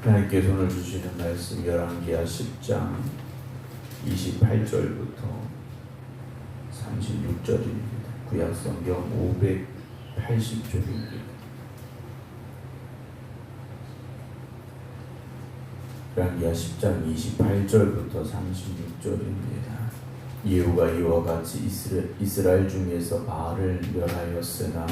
하나님께서 오늘 주시는 말씀 열왕기하 10장 28절부터 36절입니다. 구약성경 580쪽입니다. 열왕기하 10장 28절부터 36절입니다. 예후가 이와 같이 이스라엘 중에서 바알을 멸하였으나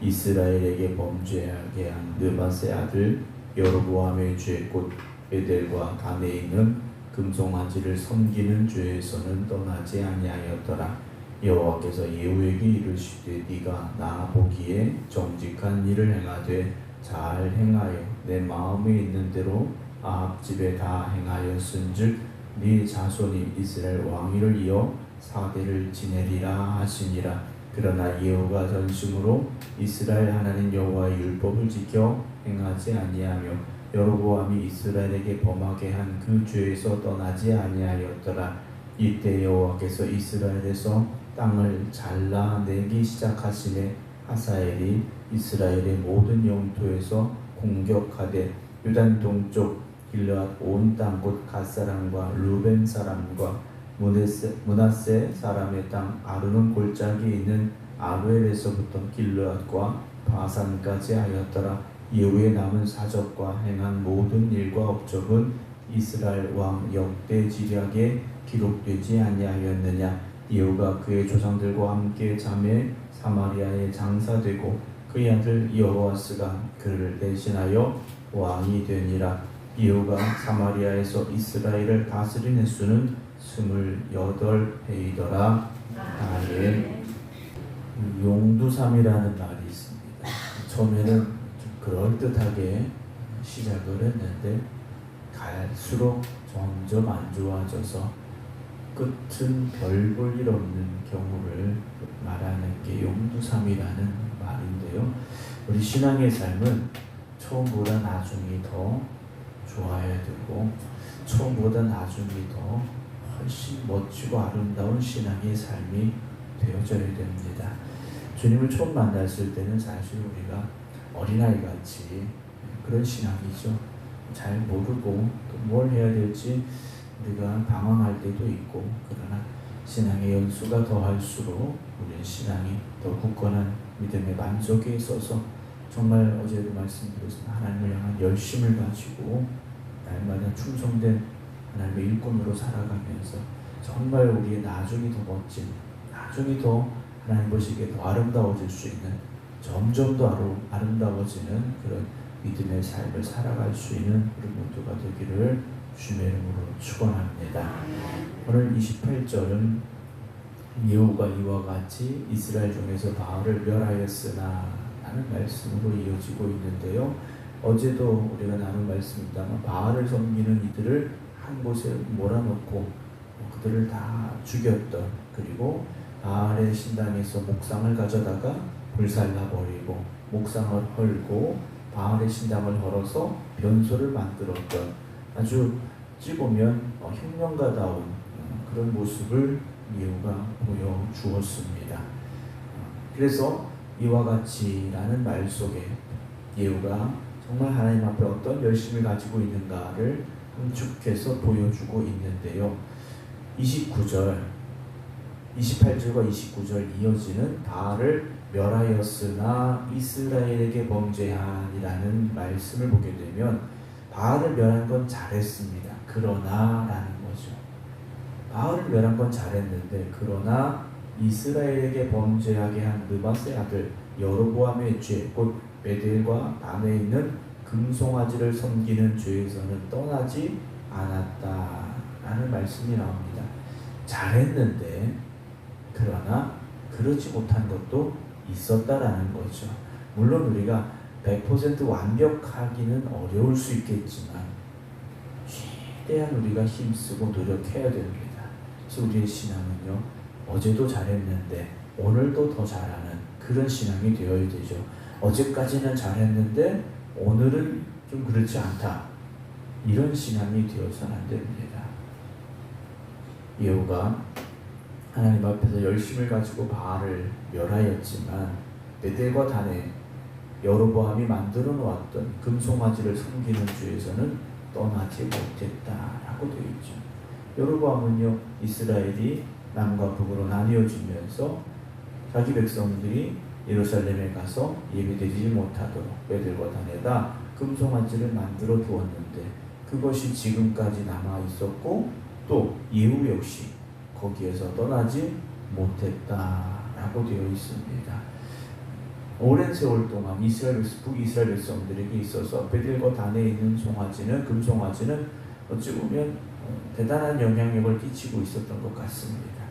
이스라엘에게 범죄하게 한 느밧의 아들 여로보암의 죄 곧 베델과 단에 있는 금송아지를 섬기는 죄에서는 떠나지 아니하였더라. 여호와께서 예후에게 이르시되 네가 나 보기에 정직한 일을 행하되 잘 행하여 내 마음에 있는 대로 아합 집에 다 행하였은즉 네 자손이 이스라엘 왕위를 이어 4대를 지내리라 하시니라. 그러나 예후가 전심으로 이스라엘 하나님 여호와의 율법을 지켜 행하지 아니하며 여로보암이 이스라엘에게 범하게 한 그 죄에서 떠나지 아니하였더라. 이때 여호와께서 이스라엘에서 땅을 잘라내기 시작하시매 하사엘이 이스라엘의 모든 영토에서 공격하되 유단 동쪽 길르앗 온 땅 곧 갓사람과 루벤 사람과 므낫세 사람의 땅 아르논 골짜기에 있는 아루엘에서부터 길르앗과 바산까지 하였더라. 예후의 남은 사적과 행한 모든 일과 업적은 이스라엘 왕 역대지략에 기록되지 아니하였느냐. 예후가 그의 조상들과 함께 잠에 사마리아에 장사되고 그의 아들 여호아스가 그를 대신하여 왕이 되니라. 예후가 사마리아에서 이스라엘을 다스린 횟수는 28해이더라. 아멘. 용두삼이라는 말이 있습니다. 처음에는 좀 그럴듯하게 시작을 했는데 갈수록 점점 안 좋아져서 끝은 별 볼 일 없는 경우를 말하는 게 용두삼이라는 말인데요. 우리 신앙의 삶은 처음보다 나중이 더 좋아야 되고 처음보다 나중이 더 훨씬 멋지고 아름다운 신앙의 삶이 되어져야 됩니다. 주님을 처음 만났을 때는 사실 우리가 어린아이 같이 그런 신앙이죠. 잘 모르고 또 뭘 해야 될지 우리가 방황할 때도 있고, 그러나 신앙의 연수가 더할수록 우리의 신앙이 더 굳건한 믿음의 만족에 있어서 정말 어제도 말씀드렸지만 하나님을 향한 열심을 가지고 날마다 충성된 하나님의 일꾼으로 살아가면서 정말 우리의 나중이 더 멋진, 나중이 더 하나님 보시기에 더 아름다워질 수 있는, 점점 더 아름다워지는 그런 믿음의 삶을 살아갈 수 있는 우리 모두가 되기를 주님의 이름으로 축원합니다. 오늘 28절은 예후가 이와 같이 이스라엘 중에서 바알을 멸하였으나 라는 말씀으로 이어지고 있는데요. 어제도 우리가 나눈 말씀입니다만 바알을 섬기는 이들을 한 곳에 몰아넣고 그들을 다 죽였던, 그리고 바알의 신당에서 목상을 가져다가 불살라버리고 목상을 헐고 바알의 신당을 헐어서 변소를 만들었던, 아주 어찌 보면 혁명가다운 그런 모습을 예후가 보여주었습니다. 그래서 이와 같이라는 말 속에 예후가 정말 하나님 앞에 어떤 열심을 가지고 있는가를 함축해서 보여주고 있는데요. 28절과 29절 이어지는 바알을 멸하였으나 이스라엘에게 범죄하니라는 말씀을 보게 되면 바알을 멸한 건 잘했습니다. 그러나 라는 거죠. 바알을 멸한 건 잘했는데 그러나 이스라엘에게 범죄하게 한 느밧의 아들 여로보암의 죄 곧 베델과 단에 있는 금송아지를 섬기는 죄에서는 떠나지 않았다라는 말씀이 나옵니다. 잘했는데 그러나 그러지 못한 것도 있었다라는 거죠. 물론 우리가 100% 완벽하기는 어려울 수 있겠지만 최대한 우리가 힘쓰고 노력해야 됩니다. 그래서 우리의 신앙은요, 어제도 잘했는데 오늘도 더 잘하는 그런 신앙이 되어야 되죠. 어제까지는 잘했는데 오늘은 좀 그렇지 않다, 이런 신앙이 되어서는 안 됩니다. 예후가 하나님 앞에서 열심을 가지고 바알을 멸하였지만 베델과 단에 여로보암이 만들어 놓았던 금송아지를 섬기는 주에서는 떠나지 못했다라고 되어 있죠. 여로보암은요, 이스라엘이 남과 북으로 나뉘어지면서 자기 백성들이 예루살렘에 가서 예배드리지 못하도록 베들과 단에다 금송아지를 만들어 두었는데 그것이 지금까지 남아 있었고 또 예후 역시 거기에서 떠나지 못했다라고 되어 있습니다. 오랜 세월 동안 북이스라엘 백성들에게 있어서 베들과 단에 있는 송아지는 금송아지는 어찌 보면 대단한 영향력을 끼치고 있었던 것 같습니다.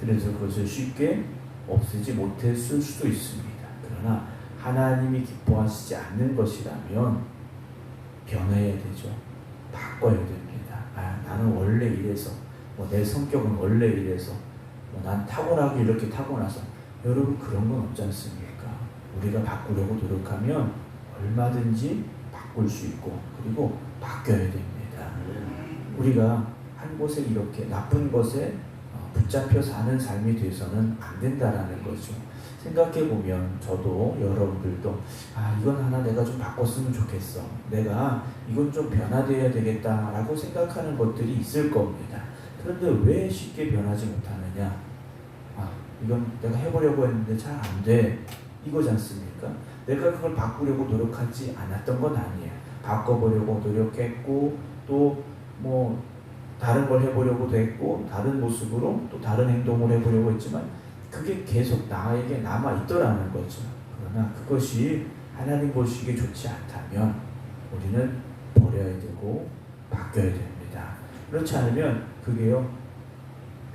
그래서 그것을 쉽게 없애지 못했을 수도 있습니다. 그러나 하나님이 기뻐하시지 않는 것이라면 변해야 되죠. 바꿔야 됩니다. 나는 원래 이래서, 내 성격은 원래 이래서, 난 타고나기 이렇게 타고나서. 여러분, 그런 건 없지 않습니까? 우리가 바꾸려고 노력하면 얼마든지 바꿀 수 있고 그리고 바뀌어야 됩니다. 우리가 한 곳에 이렇게 나쁜 것에 붙잡혀 사는 삶이 돼서는 안 된다라는 거죠. 생각해보면 저도 여러분들도 이건 하나 내가 좀 바꿨으면 좋겠어. 내가 이건 좀 변화되어야 되겠다라고 생각하는 것들이 있을 겁니다. 그런데 왜 쉽게 변하지 못하느냐? 이건 내가 해보려고 했는데 잘 안 돼. 이거지 않습니까? 내가 그걸 바꾸려고 노력하지 않았던 건 아니에요. 바꿔보려고 노력했고 또 다른 걸 해보려고도 했고 다른 모습으로 또 다른 행동을 해보려고 했지만 그게 계속 나에게 남아있더라는 거죠. 그러나 그것이 하나님 보시기에 좋지 않다면 우리는 버려야 되고 바뀌어야 됩니다. 그렇지 않으면 그게요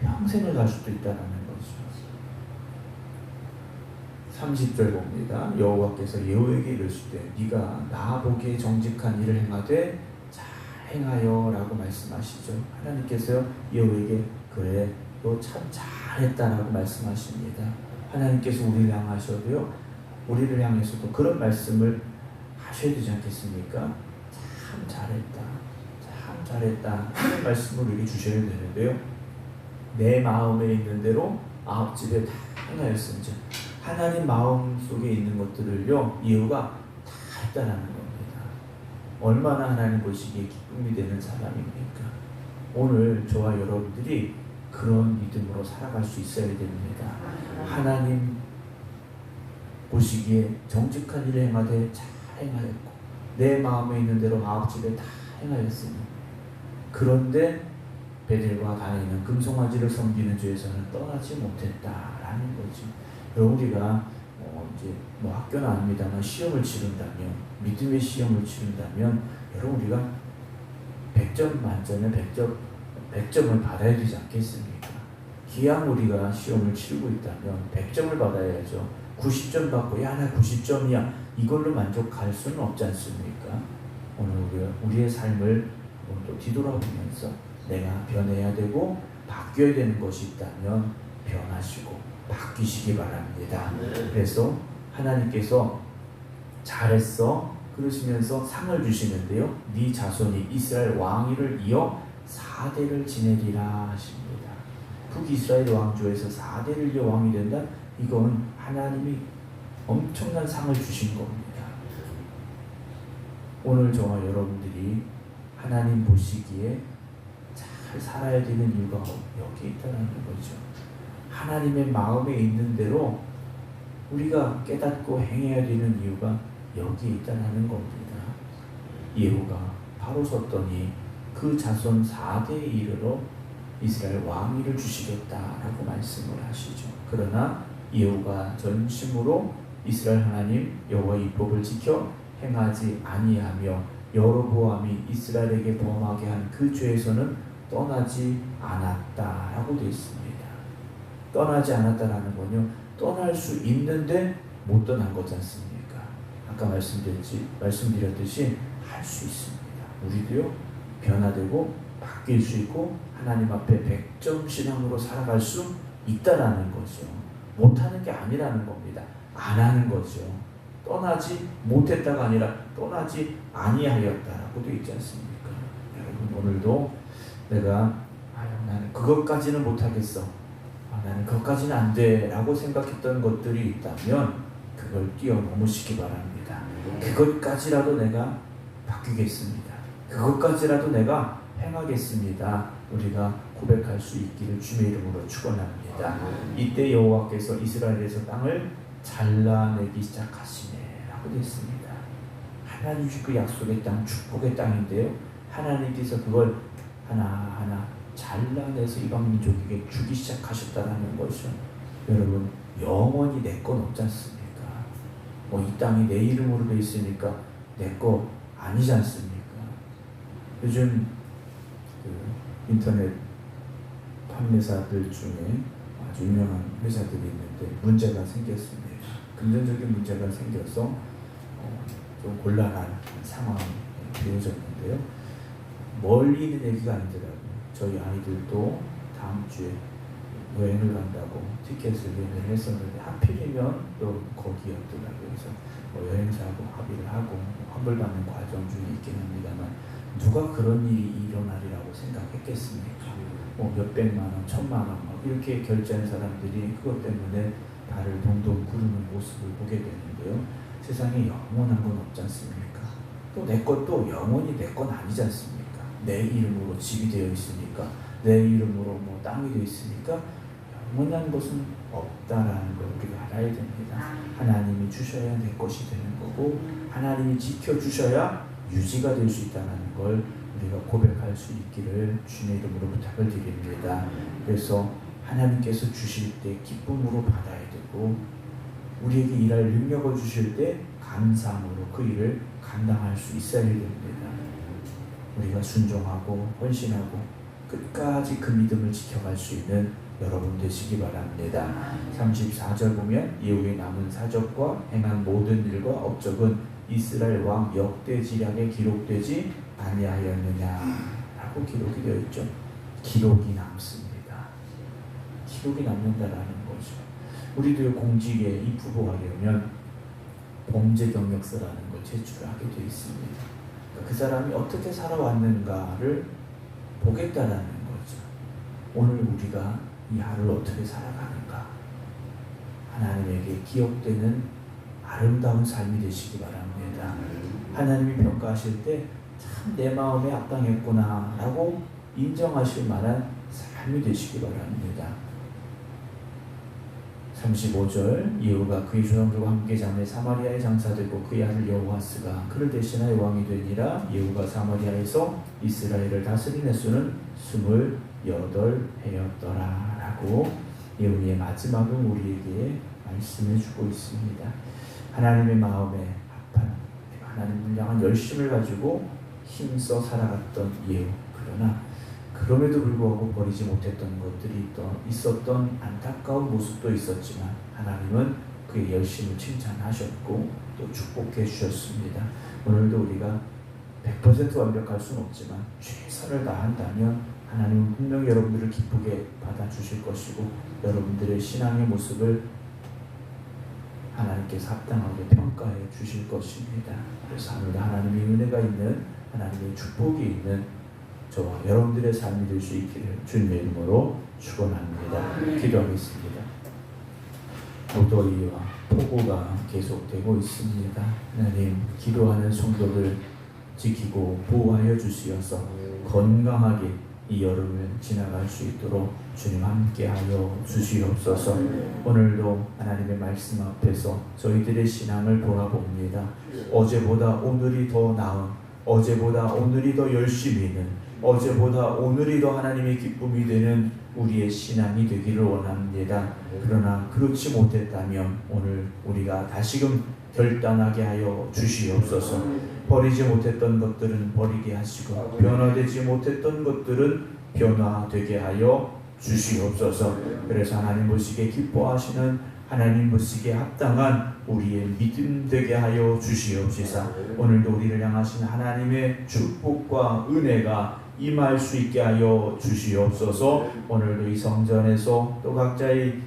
평생을 갈 수도 있다는 거죠. 30절 봅니다. 여호와께서 예후에게 이르시되 네가 나 보기에 정직한 일을 행하되 행하여 라고 말씀하시죠. 하나님께서 예후에게 그래 너 참 잘했다라고 말씀하십니다. 하나님께서 우리를 향하셔도요 우리를 향해서도 그런 말씀을 하셔야 되지 않겠습니까? 참 잘했다, 참 잘했다 하는 말씀을 우리에게 주셔야 되는데요, 내 마음에 있는 대로 아홉 집에 다 행하였은즉 하나님 마음 속에 있는 것들을요 예후가 다 했다라는 겁니다. 얼마나 하나님 보시기에 기쁨이 되는 사람입니까? 오늘 저와 여러분들이 그런 믿음으로 살아갈 수 있어야 됩니다. 하나님 보시기에 정직한 일을 행하되 잘 행하였고 내 마음에 있는 대로 아홉 집에 다 행하였으니 그런데 베델과 단에 있는 금송아지를 섬기는 죄에서는 떠나지 못했다라는 거죠. 우리가 이제 학교는 아닙니다만 시험을 치른다면, 믿음의 시험을 치른다면 여러분 우리가 100점 만점에 100점을 받아야 되지 않겠습니까? 기왕 우리가 시험을 치르고 있다면 100점을 받아야죠. 90점 받고 나 90점이야 이걸로 만족할 수는 없지 않습니까? 오늘 우리의 삶을 또 뒤돌아보면서 내가 변해야 되고 바뀌어야 되는 것이 있다면 변하시고 바뀌시기 바랍니다. 그래서 하나님께서 잘했어 그러시면서 상을 주시는데요, 네 자손이 이스라엘 왕위를 이어 4대를 지내리라 하십니다. 북이스라엘 왕조에서 4대를 이어 왕이 된다? 이건 하나님이 엄청난 상을 주신 겁니다. 오늘 저와 여러분들이 하나님 보시기에 잘 살아야 되는 이유가 여기 있다는 거죠. 하나님의 마음에 있는 대로 우리가 깨닫고 행해야 되는 이유가 여기 있다는 겁니다. 예후가 바로 섰더니 그 자손 4대에 이르러 이스라엘 왕위를 주시겠다라고 말씀을 하시죠. 그러나 예후가 전심으로 이스라엘 하나님 여호와의 율법을 지켜 행하지 아니하며 여로보암이 이스라엘에게 범하게 한 그 죄에서는 떠나지 않았다라고 되어 있습니다. 떠나지 않았다라는 건요, 떠날 수 있는데 못 떠난 거지 않습니까? 아까 말씀드렸듯이 할 수 있습니다. 우리도요 변화되고 바뀔 수 있고 하나님 앞에 100점 신앙으로 살아갈 수 있다라는 거죠. 못하는 게 아니라는 겁니다. 안 하는 거죠. 떠나지 못했다가 아니라 떠나지 아니하였다라고 되어 있지 않습니까? 여러분 오늘도 내가 나는 그것까지는 못하겠어, 나는 그것까지는 안 돼 라고 생각했던 것들이 있다면 그 그걸 뛰어넘으시기 바랍니다. 그것까지라도 내가 바뀌겠습니다. 그것까지라도 내가 행하겠습니다. 우리가 고백할 수 있기를 주의 이름으로 축원합니다. 이때 여호와께서 이스라엘에서 땅을 잘라내기 시작하시네라고 됐습니다. 하나님 그 약속의 땅, 축복의 땅인데요, 하나님께서 그걸 하나하나 잘라내서 이방 민족에게 주기 시작하셨다라는 것이죠. 여러분, 영원히 내 건 없지 않습니까? 이 땅이 내 이름으로 돼 있으니까 내 거 아니지 않습니까? 요즘 그 인터넷 판매사들 중에 아주 유명한 회사들이 있는데 문제가 생겼습니다. 금전적인 문제가 생겨서 좀 곤란한 상황이 되어졌는데요. 멀리 있는 얘기가 아니더라고요. 저희 아이들도 다음 주에 여행을 간다고 티켓을 예매를 했었는데 하필이면 또 거기였더라고요. 그래서 여행사하고 합의를 하고 환불받는 과정 중에 있긴 합니다만, 누가 그런 일이 일어나리라고 생각했겠습니까? 몇백만 원, 천만 원 이렇게 결제한 사람들이 그것 때문에 발을 동동 구르는 모습을 보게 되는데요. 세상에 영원한 건 없지 않습니까? 또 내 것도 영원히 내 건 아니지 않습니까? 내 이름으로 집이 되어 있으니까, 내 이름으로 땅이 되어 있으니까 영원한 것은 없다라는 걸 우리가 알아야 됩니다. 하나님이 주셔야 내 것이 되는 거고, 하나님이 지켜주셔야 유지가 될 수 있다는 걸 우리가 고백할 수 있기를 주님의 이름으로 부탁을 드립니다. 그래서 하나님께서 주실 때 기쁨으로 받아야 되고, 우리에게 일할 능력을 주실 때 감사함으로 그 일을 감당할 수 있어야 됩니다. 우리가 순종하고 헌신하고 끝까지 그 믿음을 지켜갈 수 있는 여러분 되시기 바랍니다. 34절 보면 예후의 남은 사적과 행한 모든 일과 업적은 이스라엘 왕 역대지략에 기록되지 아니하였느냐라고 기록이 되어 있죠. 기록이 남습니다. 기록이 남는다라는 거죠. 우리도 공직에 입후보하려면 범죄 경력서라는 걸 제출하게 되어 있습니다. 그러니까 그 사람이 어떻게 살아왔는가를 보겠다라는 거죠. 오늘 우리가 이 하루를 어떻게 살아가는가, 하나님에게 기억되는 아름다운 삶이 되시기 바랍니다. 하나님이 평가하실 때 참 내 마음에 악당했구나 라고 인정하실 만한 삶이 되시기 바랍니다. 35절 예후가 그의 조상들과 함께 자매 사마리아에 장사되고 그의 아들 여호아스가 그를 대신하여 왕이 되니라. 예후가 사마리아에서 이스라엘을 다스린 횟수는 28해였더라 라고 예후의 마지막은 우리에게 말씀해 주고 있습니다. 하나님의 마음에 합한 하나님을 향한 열심을 가지고 힘써 살아갔던 예후, 그러나 그럼에도 불구하고 버리지 못했던 것들이 있었던 안타까운 모습도 있었지만 하나님은 그의 열심을 칭찬하셨고 또 축복해 주셨습니다. 오늘도 우리가 100% 완벽할 수는 없지만 최선을 다한다면 하나님은 분명히 여러분들을 기쁘게 받아주실 것이고 여러분들의 신앙의 모습을 하나님께서 합당하게 평가해 주실 것입니다. 그래서 하나님의 은혜가 있는, 하나님의 축복이 있는 저와 여러분들의 삶이 될 수 있기를 주님의 이름으로 축원합니다. 기도하겠습니다. 무더위와 폭우가 계속되고 있습니다. 하나님, 기도하는 성도들 지키고 보호하여 주시어서 건강하게 이 여름을 지나갈 수 있도록 주님 함께하여 주시옵소서. 오늘도 하나님의 말씀 앞에서 저희들의 신앙을 돌아봅니다. 어제보다 오늘이 더 나은, 어제보다 오늘이 더 열심히 있는, 어제보다 오늘이 더 하나님의 기쁨이 되는 우리의 신앙이 되기를 원합니다. 그러나 그렇지 못했다면 오늘 우리가 다시금 결단하게 하여 주시옵소서. 버리지 못했던 것들은 버리게 하시고 변화되지 못했던 것들은 변화되게 하여 주시옵소서. 그래서 하나님 보시기에 기뻐하시는, 하나님 보시기에 합당한 우리의 믿음 되게 하여 주시옵시사. 오늘도 우리를 향하신 하나님의 축복과 은혜가 임할 수 있게 하여 주시옵소서. 오늘도 이 성전에서 또 각자의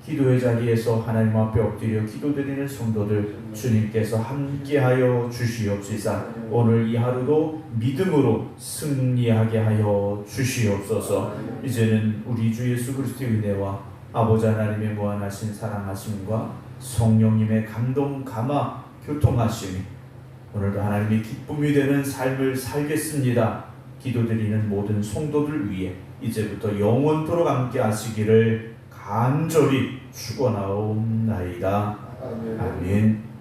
기도의 자리에서 하나님 앞에 엎드려 기도드리는 성도들 주님께서 함께하여 주시옵시사. 오늘 이 하루도 믿음으로 승리하게 하여 주시옵소서. 이제는 우리 주 예수 그리스도의 은혜와 아버지 하나님의 무한하신 사랑하심과 성령님의 감동 감화 교통하시니 오늘도 하나님의 기쁨이 되는 삶을 살겠습니다. 기도드리는 모든 성도들 위해 이제부터 영원토록 함께 하시기를 간절히 축원하옵나이다. 아멘.